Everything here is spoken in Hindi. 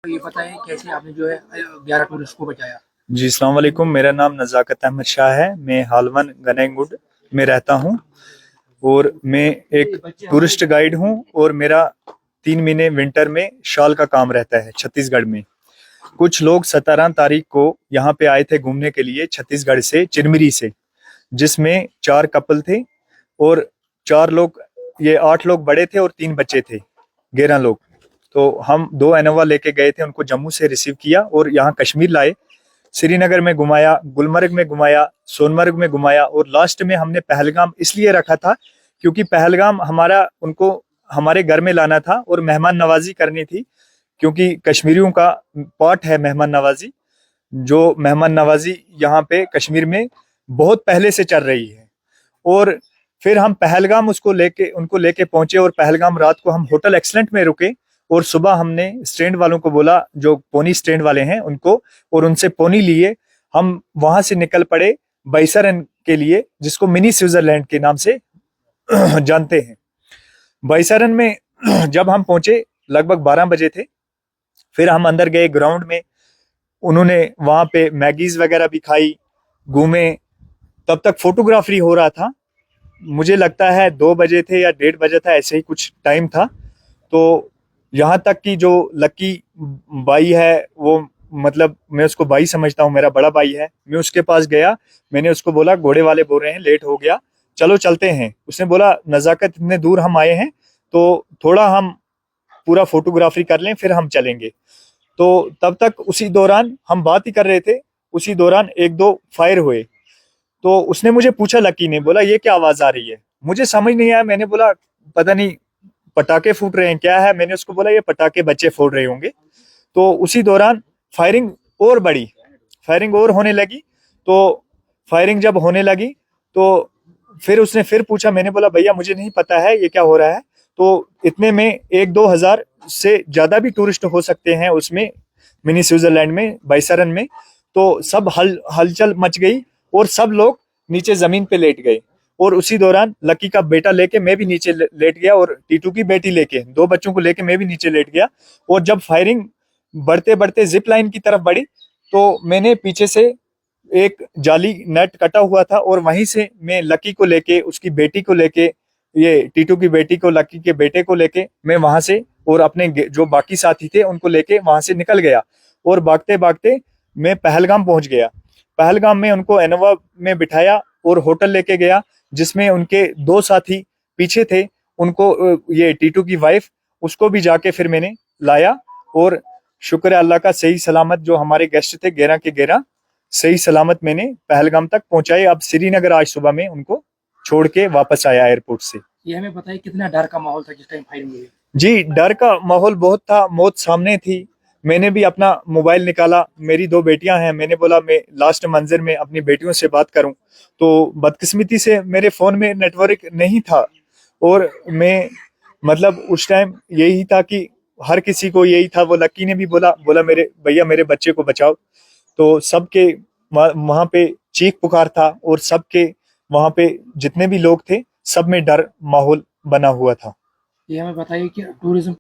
ये बताएं कैसे आपने जो है 11 टूरिस्ट को बचाया। जी अस्सलाम वालेकुम। मेरा नाम नज़ाकत अहमद शाह है। मैं हालवन गनेंगुड में रहता हूँ और मैं एक टूरिस्ट गाइड हूँ और मेरा 3 महीने विंटर में शाल का काम रहता है छत्तीसगढ़ में। कुछ लोग 17 तारीख को यहाँ पे आए थे घूमने के लिए छत्तीसगढ़ से चिरमिरी से, जिसमें 4 कपल थे और 4 लोग, ये 8 लोग बड़े थे और 3 बच्चे थे, 11 लोग। तो हम 2 इनोवा लेके गए थे, उनको जम्मू से रिसीव किया और यहाँ कश्मीर लाए। श्रीनगर में घुमाया, गुलमर्ग में घुमाया, सोनमर्ग में घुमाया और लास्ट में हमने पहलगाम इसलिए रखा था क्योंकि पहलगाम हमारा उनको हमारे घर में लाना था और मेहमान नवाजी करनी थी, क्योंकि कश्मीरियों का पार्ट है मेहमान नवाजी। जो मेहमान नवाजी यहाँ पे कश्मीर में बहुत पहले से चल रही है। और फिर हम पहलगाम उनको लेके पहुंचे और पहलगाम रात को हम होटल एक्सलेंट में रुके और सुबह हमने स्टैंड वालों को बोला, जो पोनी स्टैंड वाले हैं उनको, और उनसे पोनी लिए हम वहां से निकल पड़े बाइसरन के लिए, जिसको मिनी स्विट्जरलैंड के नाम से जानते हैं। बाइसरन में जब हम पहुंचे लगभग 12 बजे थे। फिर हम अंदर गए ग्राउंड में, उन्होंने वहां पे मैगीज वगैरह भी खाई, घूमे। तब तक फोटोग्राफी हो रहा था। मुझे लगता है 2 बजे थे या 1:30 था, ऐसे ही कुछ टाइम था। तो यहाँ तक कि जो लकी भाई है वो, मतलब मैं उसको भाई समझता हूँ, मेरा बड़ा भाई है। मैं उसके पास गया, मैंने उसको बोला घोड़े वाले बोल रहे हैं लेट हो गया, चलो चलते हैं। उसने बोला नज़ाकत इतने दूर हम आए हैं तो थोड़ा हम पूरा फोटोग्राफी कर लें फिर हम चलेंगे। तो तब तक उसी दौरान हम बात ही कर रहे थे, उसी दौरान 1-2 फायर हुए। तो उसने मुझे पूछा, लकी ने बोला ये क्या आवाज आ रही है। मुझे समझ नहीं आया, मैंने बोला पता नहीं पटाखे फूट रहे हैं क्या है। मैंने उसको बोला ये पटाखे बच्चे फोड़ रहे होंगे। तो उसी दौरान फायरिंग और बढ़ी, फायरिंग और होने लगी। तो फायरिंग जब होने लगी तो फिर उसने फिर पूछा, मैंने बोला भैया मुझे नहीं पता है ये क्या हो रहा है। तो इतने में 1-2 हजार से ज्यादा भी टूरिस्ट हो सकते हैं उसमें, मिनी स्विट्जरलैंड में, बाइसरन में। तो सब हलचल मच गई और सब लोग नीचे जमीन पे लेट गए। और उसी दौरान लकी का बेटा लेके मैं भी नीचे लेट गया और टीटू की बेटी लेके, 2 बच्चों को लेके मैं भी नीचे लेट गया। और जब फायरिंग बढ़ते बढ़ते जिप लाइन की तरफ बढ़ी तो मैंने पीछे से एक जाली नेट कटा हुआ था और वहीं से मैं लकी को लेके, उसकी बेटी को लेके, ये टीटू की बेटी को, लकी के बेटे को लेके मैं वहां से और अपने जो बाकी साथी थे उनको लेके वहां से निकल गया। और भागते भागते मैं पहलगाम पहुंच गया। पहलगाम में उनको इनोवा में बिठाया और होटल लेके गया, जिसमें उनके 2 साथी पीछे थे। उनको ये टीटू की वाइफ, उसको भी जाके फिर मैंने लाया। और शुक्र है अल्लाह का, सही सलामत जो हमारे गेस्ट थे 11 के 11 सही सलामत मैंने पहलगाम तक पहुंचाए। अब श्रीनगर आज सुबह में उनको छोड़ के वापस आया एयरपोर्ट से। ये हमें बताइए कितना डर का माहौल था जिस टाइम फायरिंग हुई। जी डर का माहौल बहुत था, मौत सामने थी। मैंने भी अपना मोबाइल निकाला, मेरी 2 बेटियां हैं, मैंने बोला मैं लास्ट मंजर में अपनी बेटियों से बात करूं। तो बदकिस्मती से मेरे फोन में नेटवर्क नहीं था और मैं, मतलब उस टाइम यही था कि हर किसी को यही था। वो लकी ने भी बोला मेरे भैया मेरे बच्चे को बचाओ। तो सबके वहां पे चीख पुकार था और सबके वहां पे जितने भी लोग थे सब में डर माहौल बना हुआ था। ये हमें बताइए कि टूरिज्म